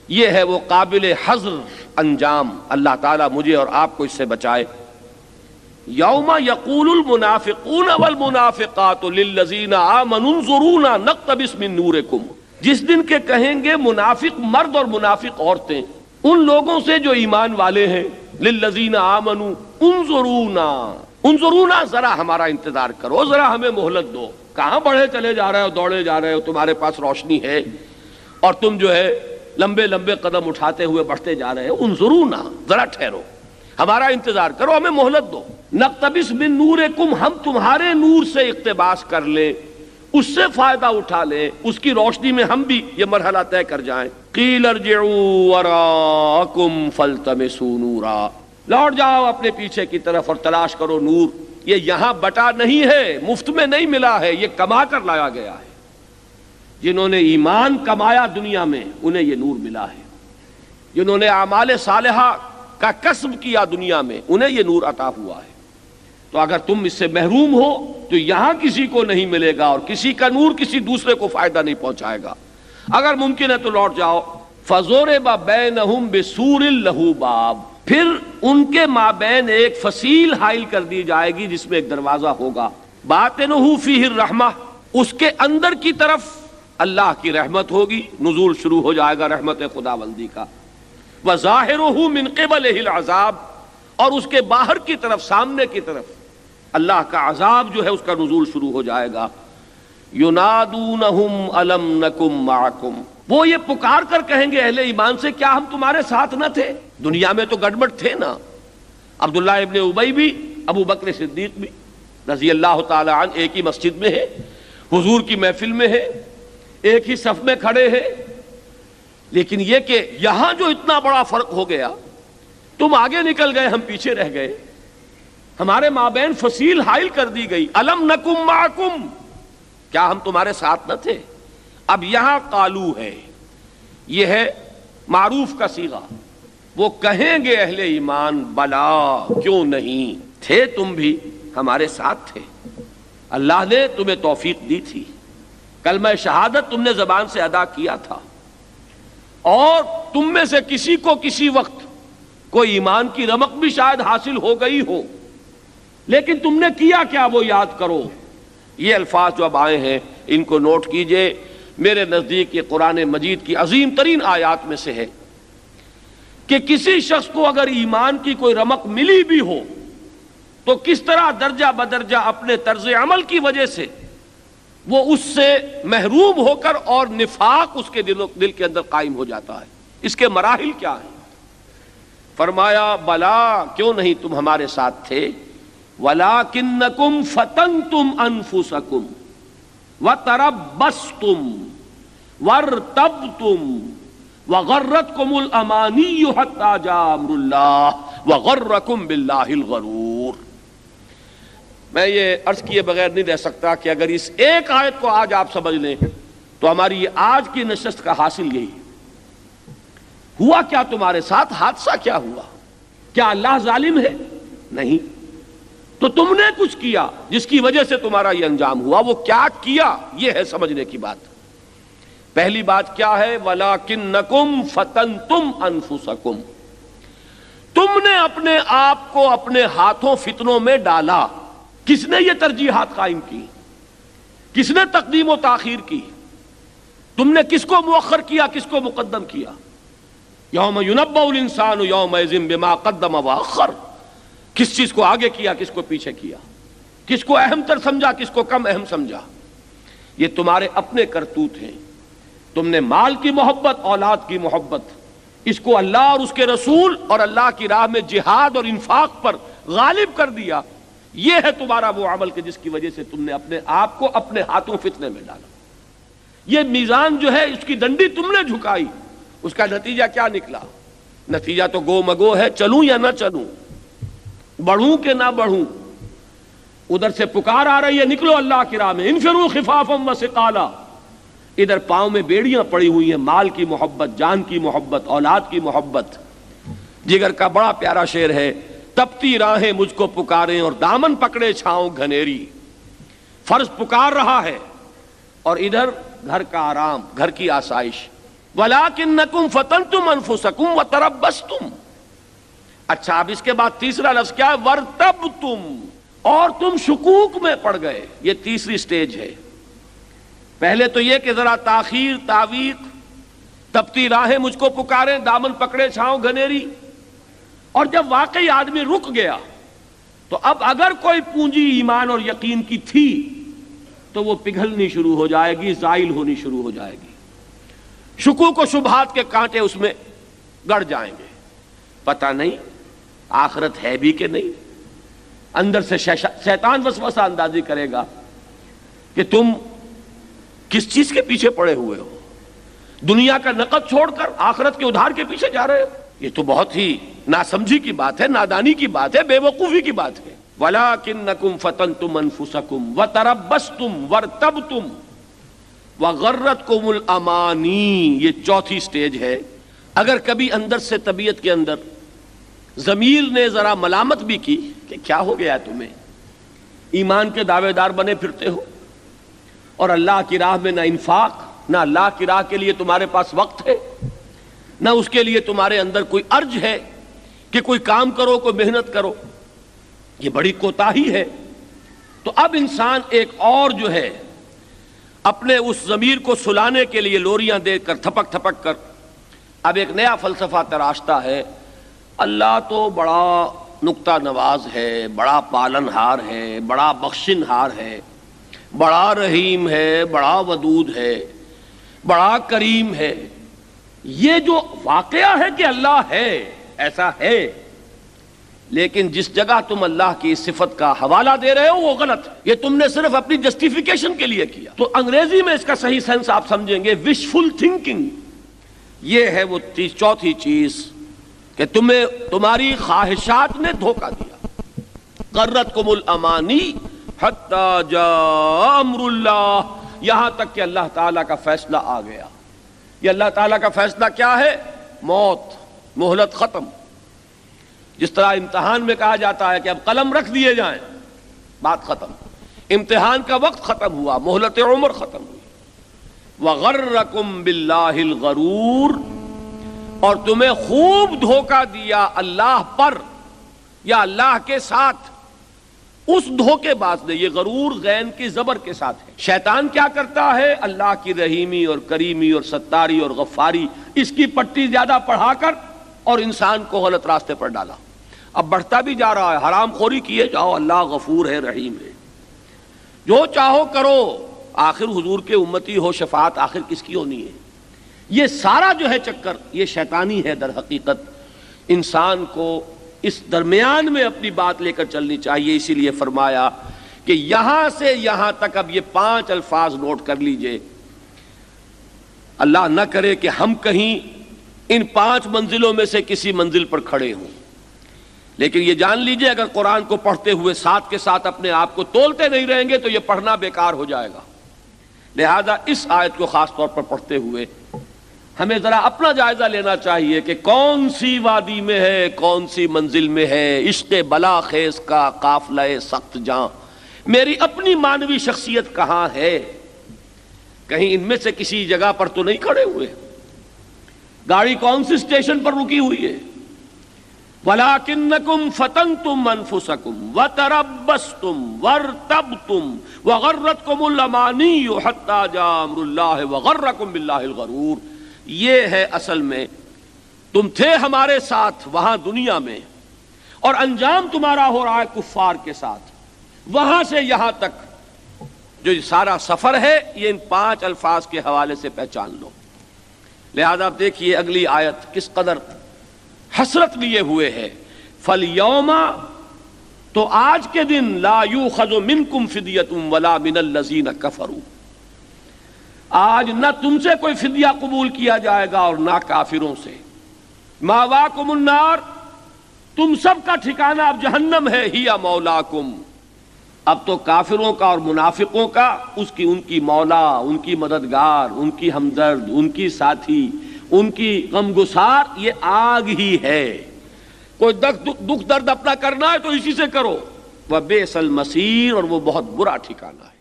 یہ ہے وہ قابل حذر انجام، اللہ تعالیٰ مجھے اور آپ کو اس سے بچائے۔ یوم یقول المنافقون والمنافقات للذین آمنوا انظرونا نقتبس من نورکم، جس دن کے کہیں گے منافق مرد اور منافق عورتیں ان لوگوں سے جو ایمان والے ہیں، للذین آمنوا انظرونا، انظرونا ذرا ہمارا انتظار کرو، ذرا ہمیں مہلت دو، کہاں بڑھے چلے جا رہے ہو، دوڑے جا رہے ہو، تمہارے پاس روشنی ہے اور تم جو ہے لمبے لمبے قدم اٹھاتے ہوئے بڑھتے جا رہے ہو، انظرونا ذرا ٹھہرو، ہمارا انتظار کرو، ہمیں مہلت دو، نقتبس من نورکم، ہم تمہارے نور سے اقتباس کر لیں، اس سے فائدہ اٹھا لیں، اس کی روشنی میں ہم بھی یہ مرحلہ طے کر جائیں۔ قیل ارجعوا وراءکم فالتمسوا نورا، لوٹ جاؤ اپنے پیچھے کی طرف اور تلاش کرو نور، یہ یہاں بٹا نہیں ہے، مفت میں نہیں ملا ہے، یہ کما کر لایا گیا ہے۔ جنہوں نے ایمان کمایا دنیا میں انہیں یہ نور ملا ہے، جنہوں نے اعمال صالحہ کا کسب کیا دنیا میں انہیں یہ نور عطا ہوا ہے۔ تو اگر تم اس سے محروم ہو تو یہاں کسی کو نہیں ملے گا، اور کسی کا نور کسی دوسرے کو فائدہ نہیں پہنچائے گا۔ اگر ممکن ہے تو لوٹ جاؤ۔ فَضُرِبَ بَيْنَهُمْ بِسُورٍ لَهُ بَابٌ، پھر ان کے مابین ایک فصیل حائل کر دی جائے گی جس میں ایک دروازہ ہوگا، بَاطِنُهُ فِيهِ الرَّحْمَةُ، اس کے اندر کی طرف اللہ کی رحمت ہوگی، نزول شروع ہو جائے گا رحمت خداوندی کا، وَظَاهِرُهُ مِنْ قِبَلِهِ الْعَذَابُ، اور اس کے باہر کی طرف، سامنے کی طرف اللہ کا عذاب جو ہے اس کا نزول شروع ہو جائے گا۔ يُنَادُونَهُمْ أَلَمْ نَكُمْ مَعَكُمْ، وہ یہ پکار کر کہیں گے اہل ایمان سے، کیا ہم تمہارے ساتھ نہ تھے؟ دنیا میں تو گڑبڑ تھے نا، عبداللہ ابن ابی بھی، ابو بکر صدیق بھی رضی اللہ تعالی عنہ ایک ہی مسجد میں ہے، حضور کی محفل میں ہے، ایک ہی صف میں کھڑے ہیں، لیکن یہ کہ یہاں جو اتنا بڑا فرق ہو گیا، تم آگے نکل گئے، ہم پیچھے رہ گئے، ہمارے مابین فصیل حائل کر دی گئی، الم نکم معکم، کیا ہم تمہارے ساتھ نہ تھے؟ اب یہاں قالو ہے، یہ ہے معروف کا صیغہ، وہ کہیں گے اہل ایمان بلا، کیوں نہیں، تھے تم بھی ہمارے ساتھ تھے، اللہ نے تمہیں توفیق دی تھی، کلمہ شہادت تم نے زبان سے ادا کیا تھا، اور تم میں سے کسی کو کسی وقت کوئی ایمان کی رمق بھی شاید حاصل ہو گئی ہو، لیکن تم نے کیا کیا وہ یاد کرو۔ یہ الفاظ جو اب آئے ہیں ان کو نوٹ کیجئے، میرے نزدیک یہ قرآن مجید کی عظیم ترین آیات میں سے ہے کہ کسی شخص کو اگر ایمان کی کوئی رمق ملی بھی ہو تو کس طرح درجہ بدرجہ اپنے طرز عمل کی وجہ سے وہ اس سے محروم ہو کر اور نفاق اس کے دل کے اندر قائم ہو جاتا ہے۔ اس کے مراحل کیا ہیں؟ فرمایا بلا، کیوں نہیں تم ہمارے ساتھ تھے، وَلَٰكِنَّكُمْ فَتَنْتُمْ أَنفُسَكُمْ وَتَرَبَّصْتُمْ وَارْتَبْتُمْ وَغَرَّتْكُمُ الْأَمَانِيُّ حَتَّىٰ جَاءَ أَمْرُ اللَّهِ وَغَرَّكُمْ بِاللَّهِ الْغَرُورُ۔ میں یہ عرض کیے بغیر نہیں رہ سکتا کہ اگر اس ایک آیت کو آج آپ سمجھ لیں تو ہماری یہ آج کی نشست کا حاصل یہی ہے۔ ہوا کیا تمہارے ساتھ؟ حادثہ کیا ہوا؟ کیا اللہ ظالم ہے؟ نہیں، تو تم نے کچھ کیا جس کی وجہ سے تمہارا یہ انجام ہوا، وہ کیا کیا یہ ہے سمجھنے کی بات۔ پہلی بات کیا ہے؟ وَلَٰكِنَّكُمْ فَتَنْتُمْ أَنفُسَكُمْ، تم نے اپنے آپ کو اپنے ہاتھوں فتنوں میں ڈالا۔ کس نے یہ ترجیحات قائم کی؟ کس نے تقدیم و تاخیر کی؟ تم نے کس کو مؤخر کیا، کس کو مقدم کیا؟ یوم ینبأ الانسان یومئذ بما قدم واخر، کس چیز کو آگے کیا، کس کو پیچھے کیا، کس کو اہم تر سمجھا، کس کو کم اہم سمجھا۔ یہ تمہارے اپنے کرتوت ہیں۔ تم نے مال کی محبت، اولاد کی محبت، اس کو اللہ اور اس کے رسول اور اللہ کی راہ میں جہاد اور انفاق پر غالب کر دیا۔ یہ ہے تمہارا وہ عمل کہ جس کی وجہ سے تم نے اپنے آپ کو اپنے ہاتھوں فتنے میں ڈالا۔ یہ میزان جو ہے اس کی ڈنڈی تم نے جھکائی، اس کا نتیجہ کیا نکلا؟ نتیجہ تو گو مگو ہے، چلوں یا نہ چلوں، بڑھوں کہ نہ بڑھوں۔ ادھر سے پکار آ رہی ہے نکلو اللہ کی راہ میں، انفروا خفافا وثقالا، ادھر پاؤں میں بیڑیاں پڑی ہوئی ہیں، مال کی محبت، جان کی محبت، اولاد کی محبت۔ جگر کا بڑا پیارا شعر ہے، تپتی راہیں مجھ کو پکاریں اور دامن پکڑے چھاؤں گھنیری۔ فرض پکار رہا ہے اور ادھر گھر کا آرام، گھر کی آسائش، وَلَٰكِنَّكُمْ فَتَنْتُمْ أَنفُسَكُمْ وَتَرَبَّصْتُمْ. اچھا اب اس کے بعد تیسرا لفظ کیا ہے؟ وَارْتَبْتُمْ، اور تم شکوک میں پڑ گئے. یہ تیسری سٹیج ہے. پہلے تو یہ کہ ذرا تاخیر، تعویق، تپتی راہیں مجھ کو پکاریں، دامن پکڑے چھاؤں گھنیری. اور جب واقعی آدمی رک گیا تو اب اگر کوئی پونجی ایمان اور یقین کی تھی تو وہ پگھلنی شروع ہو جائے گی، زائل ہونی شروع ہو جائے گی. شکوک و شبہات کے کانٹے اس میں گڑ جائیں گے. پتہ نہیں آخرت ہے بھی کہ نہیں. اندر سے شیطان وسوسہ اندازی کرے گا کہ تم کس چیز کے پیچھے پڑے ہوئے ہو، دنیا کا نقد چھوڑ کر آخرت کے ادھار کے پیچھے جا رہے ہو. یہ تو بہت ہی ناسمجھی کی بات ہے، نادانی کی بات ہے، بے وقوفی کی بات ہے. وَلَٰكِنَّكُمْ فَتَنْتُمْ أَنفُسَكُمْ وَتَرَبَّصْتُمْ وَارْتَبْتُمْ وَغَرَّتْكُمُ الْأَمَانِي. یہ چوتھی سٹیج ہے. اگر کبھی اندر سے طبیعت کے اندر ضمیر نے ذرا ملامت بھی کی کہ کیا ہو گیا تمہیں، ایمان کے دعوے دار بنے پھرتے ہو اور اللہ کی راہ میں نہ انفاق، نہ اللہ کی راہ کے لیے تمہارے پاس وقت ہے، نہ اس کے لیے تمہارے اندر کوئی ارج ہے کہ کوئی کام کرو، کوئی محنت کرو، یہ بڑی کوتاہی ہے. تو اب انسان ایک اور جو ہے اپنے اس ضمیر کو سلانے کے لیے لوریاں دے کر، تھپک تھپک کر اب ایک نیا فلسفہ تراشتا ہے. اللہ تو بڑا نکتہ نواز ہے، بڑا پالن ہار ہے، بڑا بخشن ہار ہے، بڑا رحیم ہے، بڑا ودود ہے، بڑا کریم ہے. یہ جو واقعہ ہے کہ اللہ ہے، ایسا ہے، لیکن جس جگہ تم اللہ کی صفت کا حوالہ دے رہے ہو وہ غلط ہے. یہ تم نے صرف اپنی جسٹیفیکیشن کے لیے کیا. تو انگریزی میں اس کا صحیح سینس آپ سمجھیں گے وشفل تھنکنگ. یہ ہے وہ چوتھی چیز کہ تمہیں تمہاری خواہشات نے دھوکہ دیا. غرتکم الامانی حتی جاء امر اللہ، یہاں تک کہ اللہ تعالیٰ کا فیصلہ آ گیا. یہ اللہ تعالیٰ کا فیصلہ کیا ہے؟ موت، مہلت ختم. جس طرح امتحان میں کہا جاتا ہے کہ اب قلم رکھ دیے جائیں، بات ختم. امتحان کا وقت ختم ہوا، مہلت عمر ختم ہوئی. وَغَرَّكُمْ بِاللَّهِ الْغَرُورُ، اور تمہیں خوب دھوکہ دیا اللہ پر یا اللہ کے ساتھ اس دھوکے باز نے. یہ غرور غین کی زبر کے ساتھ ہے. شیطان کیا کرتا ہے؟ اللہ کی رحیمی اور کریمی اور ستاری اور غفاری اس کی پٹی زیادہ پڑھا کر اور انسان کو غلط راستے پر ڈالا. اب بڑھتا بھی جا رہا ہے. حرام خوری کیے جاؤ، اللہ غفور ہے، رحیم ہے، جو چاہو کرو، آخر حضور کے امتی ہو، شفاعت آخر کس کی ہونی ہے. یہ سارا جو ہے چکر یہ شیطانی ہے. در حقیقت انسان کو اس درمیان میں اپنی بات لے کر چلنی چاہیے. اسی لیے فرمایا کہ یہاں سے یہاں تک اب یہ 5 الفاظ نوٹ کر لیجئے. اللہ نہ کرے کہ ہم کہیں ان 5 منزلوں میں سے کسی منزل پر کھڑے ہوں، لیکن یہ جان لیجئے اگر قرآن کو پڑھتے ہوئے ساتھ کے ساتھ اپنے آپ کو تولتے نہیں رہیں گے تو یہ پڑھنا بیکار ہو جائے گا. لہذا اس آیت کو خاص طور پر پڑھتے ہوئے ہمیں ذرا اپنا جائزہ لینا چاہیے کہ کون سی وادی میں ہے، کون سی منزل میں ہے عشق بلا خیز کا قافلہ سخت جاں. میری اپنی مانوی شخصیت کہاں ہے؟ کہیں ان میں سے کسی جگہ پر تو نہیں کھڑے ہوئے؟ گاڑی کون سی اسٹیشن پر رکی ہوئی ہے؟ وَلَٰكِنَّكُمْ فَتَنْتُمْ أَنفُسَكُمْ وَتَرَبَّصْتُمْ وَارْتَبْتُمْ وَغَرَّتْكُمُ الْأَمَانِيُّ حَتَّىٰ جَاءَ أَمْرُ اللَّهِ وَغَرَّكُمْ بِاللَّهِ الْغَرُورُ. یہ ہے اصل میں تم تھے ہمارے ساتھ وہاں دنیا میں اور انجام تمہارا ہو رہا ہے کفار کے ساتھ. وہاں سے یہاں تک جو سارا سفر ہے یہ ان 5 الفاظ کے حوالے سے پہچان لو. لہذا آپ دیکھیے اگلی آیت کس قدر حسرت لیے ہوئے ہے. فَالْيَوْمَ، تو آج کے دن، لَا يُؤْخَذُ مِنْكُمْ فِدْيَةٌ وَلَا مِنَ الَّذِينَ كَفَرُوا، آج نہ تم سے کوئی فدیہ قبول کیا جائے گا اور نہ کافروں سے. مَأْوَاكُمُ النَّارُ، تم سب کا ٹھکانہ اب جہنم ہے. هِيَ مَوْلَاكُمْ، اب تو کافروں کا اور منافقوں کا ان کی مولا، ان کی مددگار، ان کی ہمدرد، ان کی ساتھی، ان کی غمگسار یہ آگ ہی ہے. کوئی دکھ درد اپنا کرنا ہے تو اسی سے کرو. وَبِئْسَ الْمَصِيرُ، اور وہ بہت برا ٹھکانہ ہے.